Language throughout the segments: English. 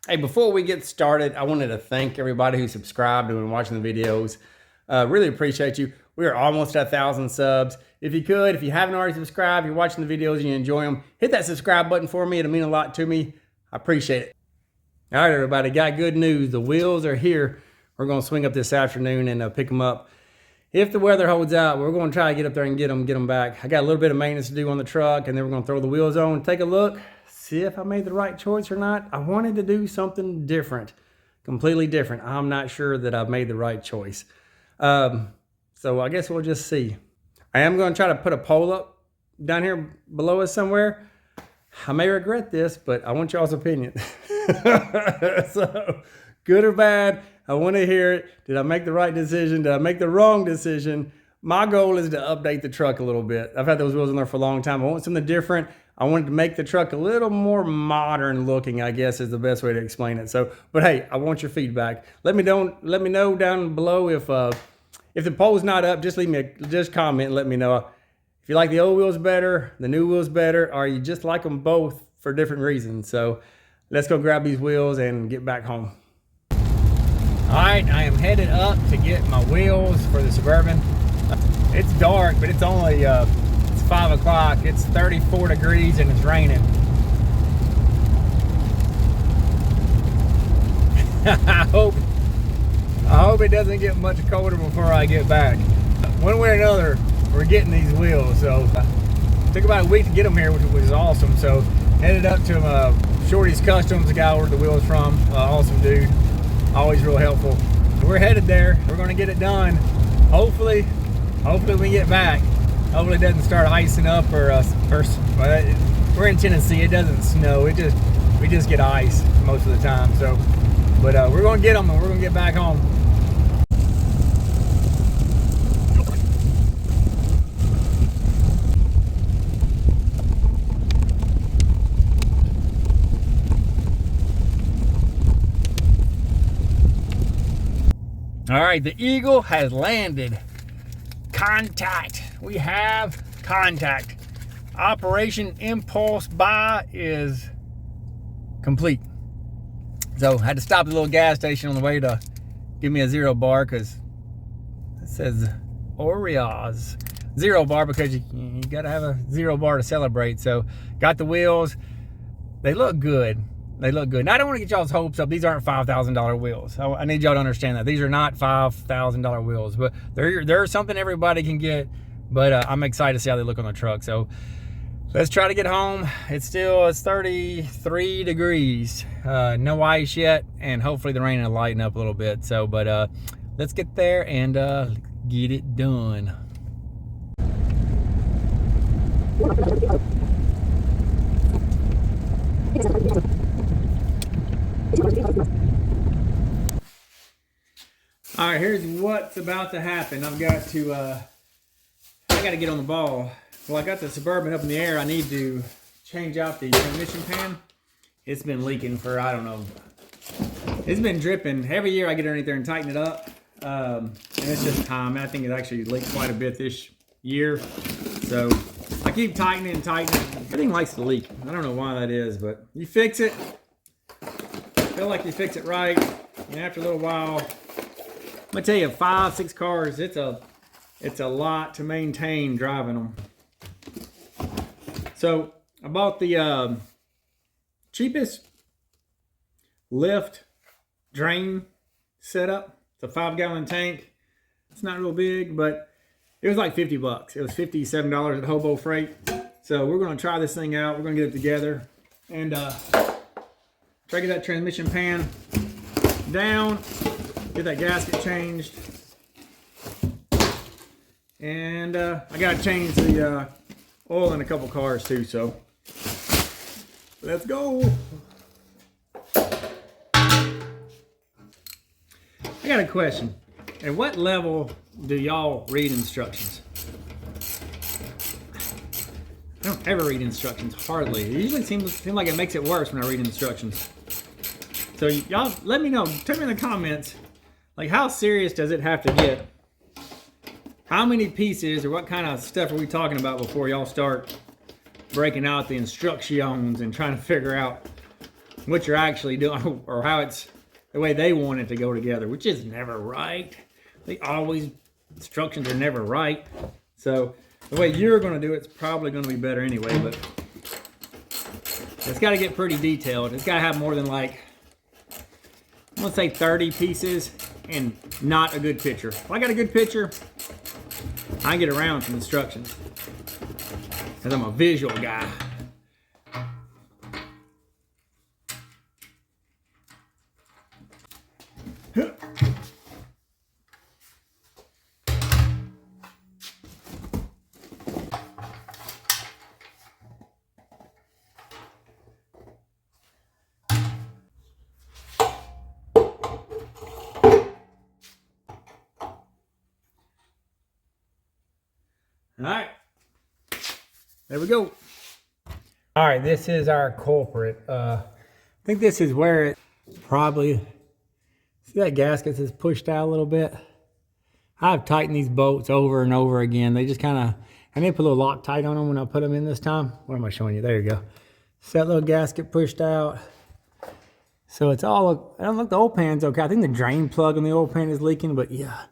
Hey, before we get started, I wanted to thank everybody who subscribed and been watching the videos. Really appreciate you. We are almost at 1,000 subs. If you could, if you haven't already subscribed, you're watching the videos and you enjoy them, hit that subscribe button for me. It'll mean a lot to me. I appreciate it. All right, everybody, got good news. The wheels are here. We're going to swing up this afternoon and pick them up. If the weather holds out, we're going to try to get up there and get them back. I got a little bit of maintenance to do on the truck, and then we're going to throw the wheels on, take a look, see if I made the right choice or not. I wanted to do something different, completely different. I'm not sure that I've made the right choice. So I guess we'll just see. I am going to try to put a pole up down here below us somewhere. I may regret this, but I want y'all's opinion. So, good or bad, I want to hear it. Did I make the right decision? Did I make the wrong decision? My goal is to update the truck a little bit. I've had those wheels on there for a long time. I want something different. I wanted to make the truck a little more modern looking, I guess is the best way to explain it. So, but hey, I want your feedback. Let me know down below if the poll's not up, just comment and let me know. If you like the old wheels better, the new wheels better, or you just like them both for different reasons. So let's go grab these wheels and get back home. All right, I am headed up to get my wheels for the Suburban. It's dark, but it's only it's 5 o'clock. It's 34 degrees and it's raining. I hope it doesn't get much colder before I get back. One way or another, we're getting these wheels. So it took about a week to get them here, which was awesome. So headed up to Shorty's Customs, the guy I ordered the wheels from. Awesome dude, always real helpful. We're headed there. We're gonna get it done. Hopefully we get back. Hopefully it doesn't start icing up or we're in Tennessee. It doesn't snow. We just get ice most of the time. So, but we're gonna get them and we're gonna get back home. All right, the Eagle has landed. Contact. We have contact. Operation Impulse Buy is complete. So I had to stop at the little gas station on the way to give me a 0 bar because it says Oreos 0 bar because you got to have a 0 bar to celebrate. So got the wheels. They look good. They look good. Now, I don't want to get y'all's hopes up. These aren't $5,000 wheels. I need y'all to understand that. These are not $5,000 wheels, but they're something everybody can get. But I'm excited to see how they look on the truck. So let's try to get home. It's 33 degrees. No ice yet, and hopefully the rain will lighten up a little bit. So, but let's get there and get it done. All right, here's what's about to happen. I got to get on the ball. Well, I got the Suburban up in the air. I need to change out the transmission pan. It's been leaking for, I don't know. It's been dripping. Every year I get underneath there and tighten it up. And it's just time. I think it actually leaked quite a bit this year. So I keep tightening and tightening. Everything likes to leak. I don't know why that is, but you fix it. Feel like you fix it right. And after a little while, I'm gonna tell you, 5, 6 cars, it's a lot to maintain driving them. So I bought the cheapest lift drain setup. It's a 5-gallon tank. It's not real big, but it was like 50 bucks. It was $57 at Hobo Freight. So we're gonna try this thing out. We're gonna get it together and try to get that transmission pan down. Get that gasket changed, and I gotta change the oil in a couple cars too, so let's go. I got a question. At what level do y'all read instructions? I don't ever read instructions, hardly. It usually seems like it makes it worse when I read instructions. So y'all let me know, tell me in the comments, like, how serious does it have to get? How many pieces or what kind of stuff are we talking about before y'all start breaking out the instructions and trying to figure out what you're actually doing, or how it's the way they want it to go together, which is never right. Instructions are never right. So the way you're going to do it's probably going to be better anyway, but it's got to get pretty detailed. It's got to have more than like, let's say 30 pieces and not a good picture. If I got a good picture, I can get around some instructions because I'm a visual guy. All right, there we go. All right, this is our culprit. I think this is where it probably, see that gasket is pushed out a little bit? I've tightened these bolts over and over again. They just kind of, I need to put a little Loctite on them when I put them in this time. What am I showing you? There you go. So that little gasket pushed out. So it's all, I don't think the oil pan's okay. I think the drain plug on the oil pan is leaking, but yeah.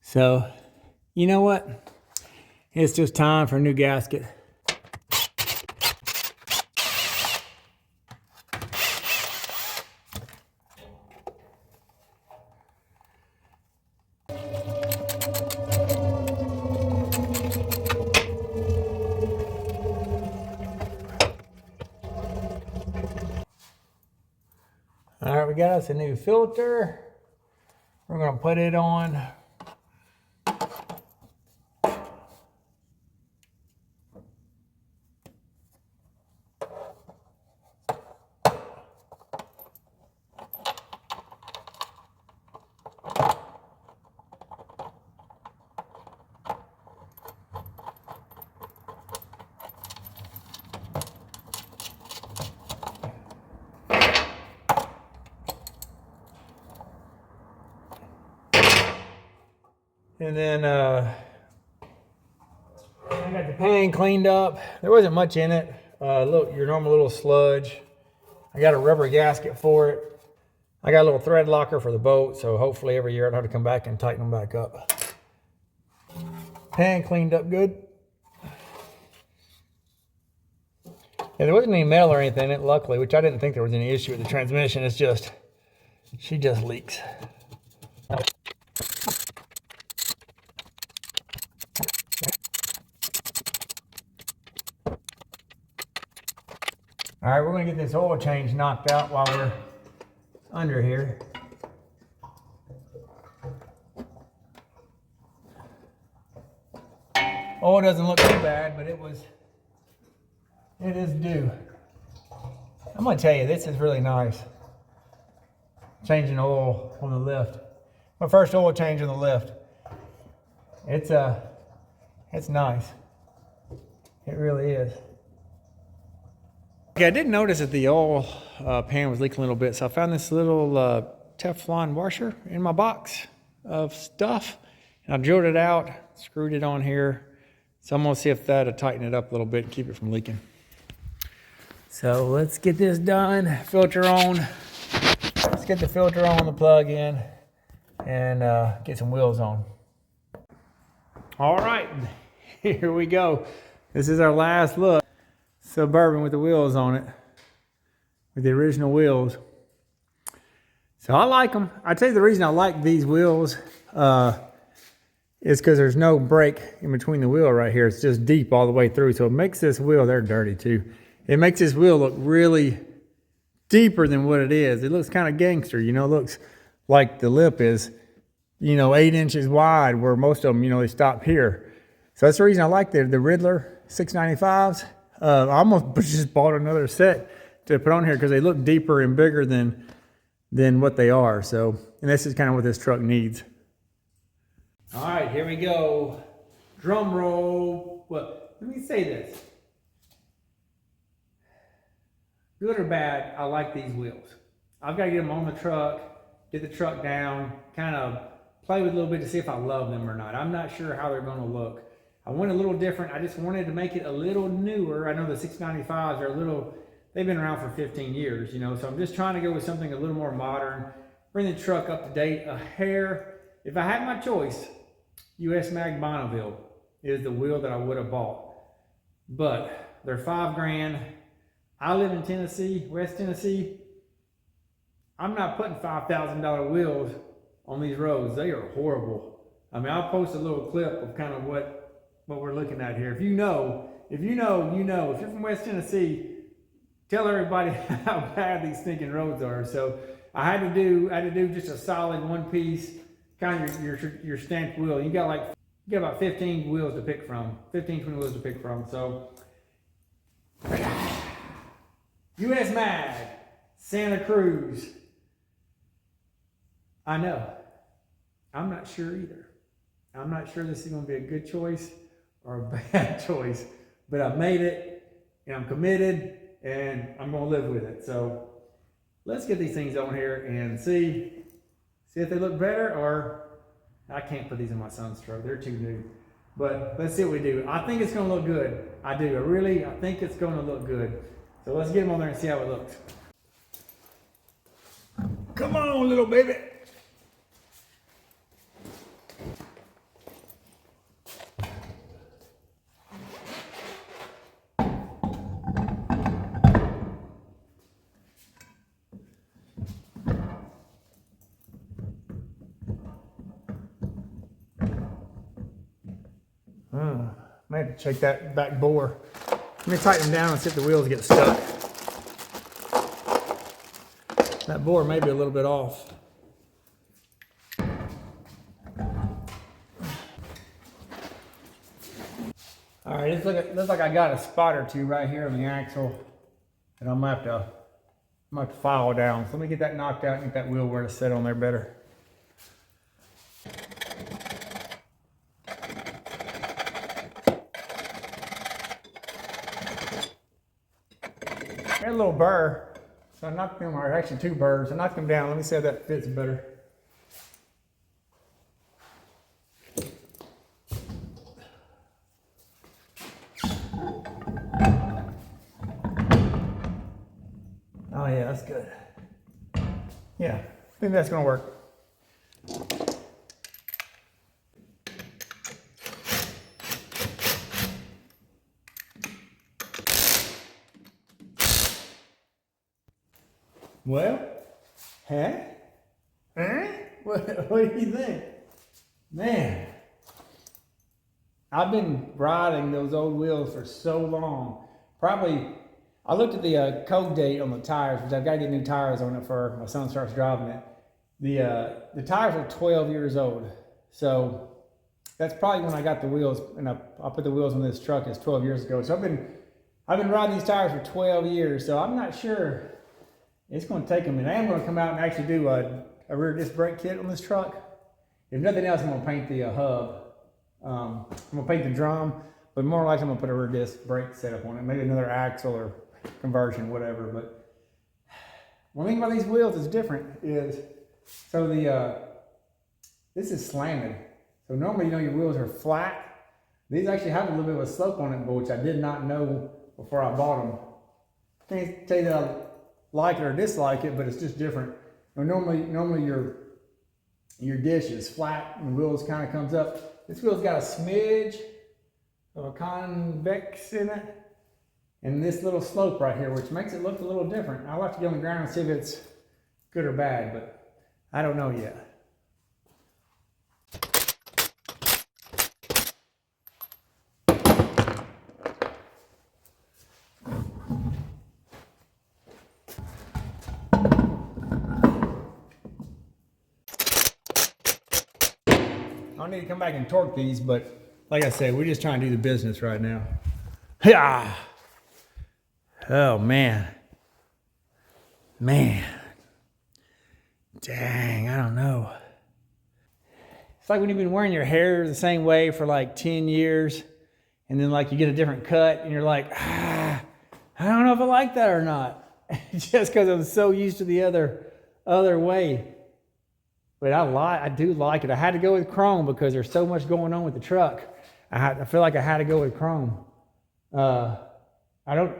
So, you know what? It's just time for a new gasket. All right, we got us a new filter. We're gonna put it on. And then I got the pan cleaned up. There wasn't much in it. Look, your normal little sludge. I got a rubber gasket for it. I got a little thread locker for the bolt, so hopefully every year I don't have to come back and tighten them back up. Pan cleaned up good. Yeah, there wasn't any metal or anything in it, luckily, which I didn't think there was any issue with the transmission. It's just, she just leaks. All right, we're gonna get this oil change knocked out while we're under here. Oil doesn't look too bad, but it is due. I'm gonna tell you, this is really nice. Changing oil on the lift. My first oil change on the lift. It's nice. It really is. Okay, I did notice that the oil pan was leaking a little bit, so I found this little Teflon washer in my box of stuff. And I drilled it out, screwed it on here. So I'm gonna see if that'll tighten it up a little bit and keep it from leaking. So let's get this done. Filter on. Let's get the filter on, the plug in, and get some wheels on. All right, here we go. This is our last look. Suburban with the wheels on it, with the original wheels. So I like them. I tell you the reason I like these wheels is because there's no break in between the wheel right here. It's just deep all the way through. So it makes this wheel, they're dirty too. It makes this wheel look really deeper than what it is. It looks kind of gangster, you know, it looks like the lip is, you know, 8 inches wide, where most of them, you know, they stop here. So that's the reason I like the Riddler 695s. I almost just bought another set to put on here because they look deeper and bigger than what they are. So, and this is kind of what this truck needs. All right, here we go. Drum roll. Well, let me say this. Good or bad, I like these wheels. I've got to get them on the truck, get the truck down, kind of play with it a little bit to see if I love them or not. I'm not sure how they're going to look. I want a little different. I just wanted to make it a little newer. I know the 695s are they've been around for 15 years, you know, so I'm just trying to go with something a little more modern, bring the truck up to date a hair. If I had my choice, US Mag Bonneville is the wheel that I would have bought, but they're $5 grand. I live in Tennessee, West Tennessee. I'm not putting $5,000 wheels on these roads. They are horrible. I mean, I'll post a little clip of kind of what we're looking at here. If you know, you know. If you're from West Tennessee, tell everybody how bad these stinking roads are. So I had to do just a solid one piece, kind of your stamped wheel. You got about 15 wheels to pick from, 15, 20 wheels to pick from. So US Mag, Santa Cruz. I know. I'm not sure either. I'm not sure this is going to be a good choice or a bad choice, but I made it and I'm committed and I'm going to live with it. So let's get these things on here and see if they look better, or I can't put these in my son's truck. They're too new. But let's see what we do. I think it's going to look good. I do. I think it's going to look good. So let's get them on there and see how it looks. Come on, little baby. I have to check that back bore. Let me tighten them down and see if the wheels get stuck. That bore may be a little bit off. All right, it looks like I got a spot or two right here on the axle that I'm gonna have to file down. So let me get that knocked out and get that wheel where to sit on there better. Got a little burr, so I knocked them, or actually two burrs. I knocked them down. Let me see how that fits better. Oh yeah, that's good. Yeah, I think that's gonna work. Well, huh? What do you think? Man, I've been riding those old wheels for so long. Probably, I looked at the code date on the tires, which I've got to get new tires on it for my son starts driving it. The tires are 12 years old. So that's probably when I got the wheels, and I put the wheels on this truck. It's 12 years ago. So I've been riding these tires for 12 years. So I'm not sure. It's going to take them, and I am going to come out and actually do a rear disc brake kit on this truck. If nothing else, I'm going to paint the hub. I'm going to paint the drum, but more likely I'm going to put a rear disc brake setup on it. Maybe another axle or conversion, whatever. But one thing about these wheels is different is, so this is slanted. So normally, you know, your wheels are flat. These actually have a little bit of a slope on it, which I did not know before I bought them. I can't tell you that I like it or dislike it, but it's just different. You know, normally your dish is flat and the wheels kind of comes up. This wheel's got a smidge of a convex in it, and this little slope right here, which makes it look a little different. I'll have to get on the ground and see if it's good or bad, but I don't know yet. I need to come back and torque these, but like I said, we're just trying to do the business right now. Yeah. Oh man. Dang, I don't know. It's like when you've been wearing your hair the same way for like 10 years, and then like you get a different cut and you're like, I don't know if I like that or not. Just because I'm so used to the other way. But I do like it. I had to go with chrome because there's so much going on with the truck. I feel like I had to go with chrome. I don't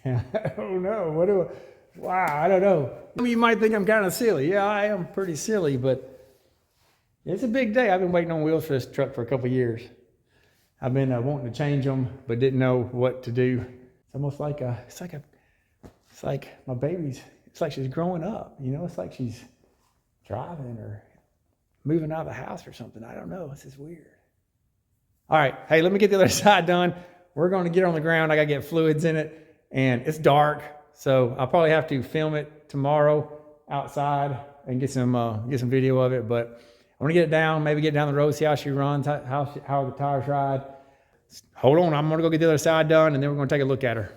Oh no, what do I, wow, I don't know. You might think I'm kind of silly. Yeah, I am pretty silly, but it's a big day. I've been waiting on wheels for this truck for a couple of years. I've been wanting to change them, but didn't know what to do. It's almost like it's like my baby's, it's like she's growing up, you know? It's like she's driving or moving out of the house or something. I don't know, this is weird. All right, hey, let me get the other side done. We're gonna get on the ground. I gotta get fluids in it, and it's dark, so I'll probably have to film it tomorrow outside and get some video of it, but I want to get it down, maybe get down the road, see how she runs, how the tires ride. Hold on, I'm gonna go get the other side done, and then we're gonna take a look at her.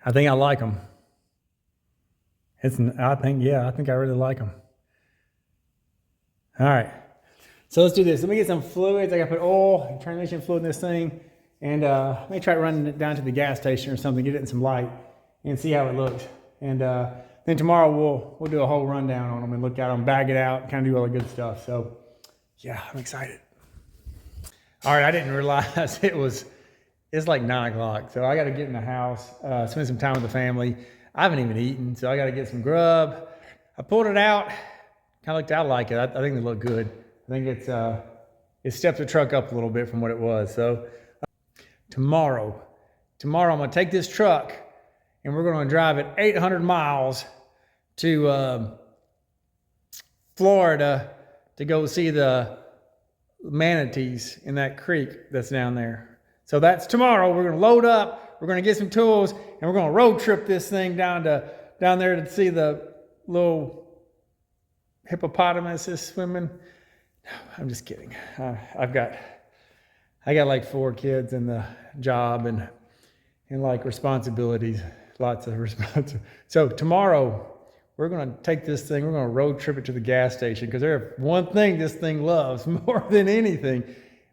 I think I like them. I think I really like them. All right, so let's do this. Let me get some fluids. I gotta put oil and transmission fluid in this thing, and let me try running it down to the gas station or something, get it in some light, and see how it looks. And then tomorrow we'll do a whole rundown on them and look at them, bag it out, kind of do all the good stuff. So yeah, I'm excited. All right, I didn't realize it's like 9 o'clock, so I got to get in the house, spend some time with the family. I haven't even eaten, so I got to get some grub. I pulled it out, kind of looked out like it. I think they look good. I think it stepped the truck up a little bit from what it was. So tomorrow I'm gonna take this truck and we're gonna drive it 800 miles to Florida to go see the manatees in that creek that's down there. So that's tomorrow. We're gonna load up, we're gonna get some tools, and we're gonna road trip this thing down there to see the little hippopotamuses swimming. I'm just kidding. I got like 4 kids and the job and like responsibilities, lots of responsibilities. So tomorrow we're gonna take this thing, we're gonna road trip it to the gas station, because there's one thing this thing loves more than anything,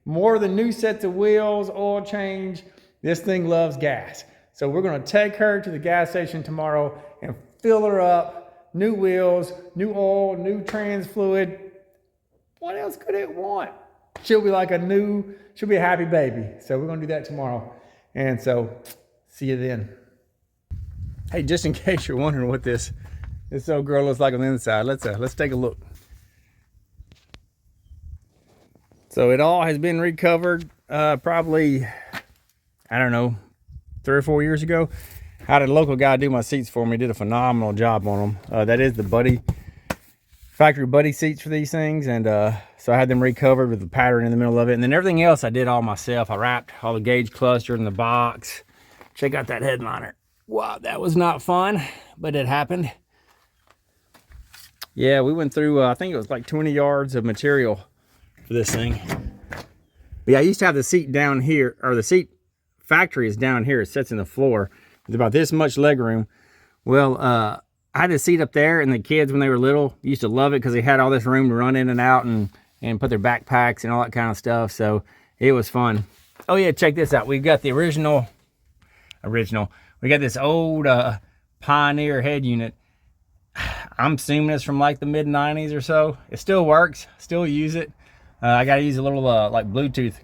more than new sets of wheels, oil change, this thing loves gas. So we're gonna take her to the gas station tomorrow and fill her up, new wheels, new oil, new trans fluid. What else could it want? She'll be she'll be a happy baby. So we're gonna do that tomorrow. And so, see you then. Hey, just in case you're wondering what this old girl looks like on the inside, let's take a look. So it all has been recovered, probably, I don't know, 3 or 4 years ago. I had a local guy do my seats for me, did a phenomenal job on them. That is the factory buddy seats for these things, and so I had them recovered with the pattern in the middle of it, and then everything else I did all myself. I wrapped all the gauge cluster in the box. Check out that headliner. Wow, that was not fun, but it happened. Yeah, we went through, I think it was like 20 yards of material for this thing. But yeah, I used to have the seat down here, or the seat factory is down here. It sits in the floor. It's about this much leg room. Well, I had the seat up there, and the kids, when they were little, used to love it because they had all this room to run in and out and put their backpacks and all that kind of stuff. So it was fun. Oh yeah, check this out. We've got the original. We got this old Pioneer head unit. I'm assuming it's from like the mid 90s or so. It still works, still use it. I got to use a little like Bluetooth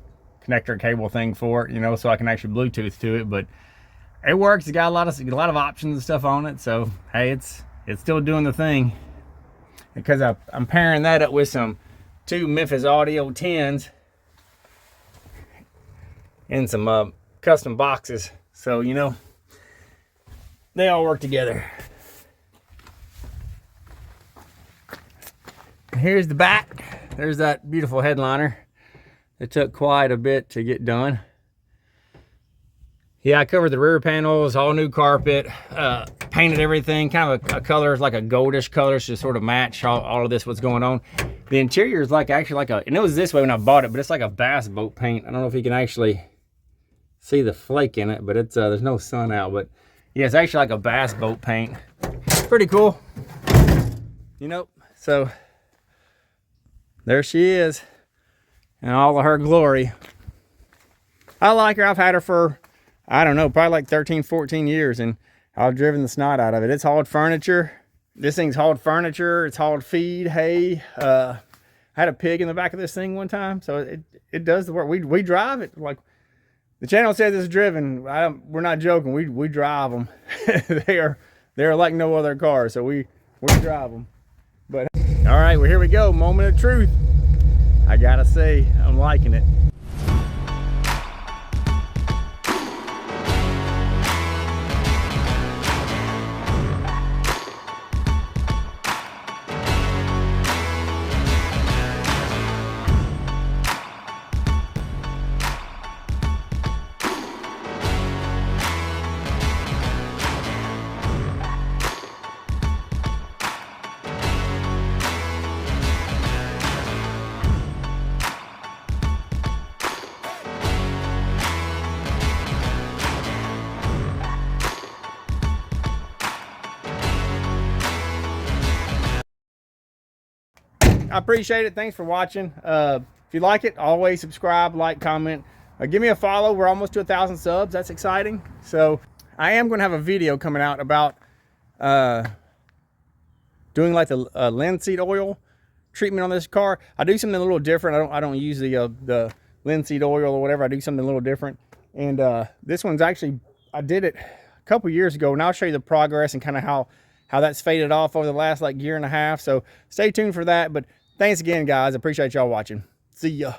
connector cable thing for it, you know, so I can actually Bluetooth to it, but it works. It's got a lot of options and stuff on it. So hey, it's still doing the thing, because I'm pairing that up with some 2 Memphis Audio 10s and some custom boxes. So, you know, they all work together. Here's the back. There's that beautiful headliner. It took quite a bit to get done. Yeah, I covered the rear panels, all new carpet, painted everything, kind of a color, like a goldish color, to sort of match all of this, what's going on. The interior is actually like and it was this way when I bought it, but it's like a bass boat paint. I don't know if you can actually see the flake in it, but it's there's no sun out, but yeah, it's actually like a bass boat paint. Pretty cool, you know. So there she is in all of her glory. I like her. I've had her for, I don't know, probably like 13, 14 years, and I've driven the snot out of it. It's hauled furniture. This thing's hauled furniture. It's hauled feed, hay. I had a pig in the back of this thing one time, so it does the work. We drive it like the channel says it's driven. We're not joking. We drive them. they're like no other car, so we drive them. But all right, well, here we go. Moment of truth. I gotta say, I'm liking it. I appreciate it. Thanks for watching. If you like it, always subscribe, like, comment. Give me a follow. We're almost to 1,000 subs. That's exciting. So I am going to have a video coming out about doing like the linseed oil treatment on this car. I do something a little different. I don't use the linseed oil or whatever. I do something a little different. And this one's actually, I did it a couple years ago, and I'll show you the progress and kind of how that's faded off over the last like year and a half. So stay tuned for that. But thanks again, guys. I appreciate y'all watching. See ya.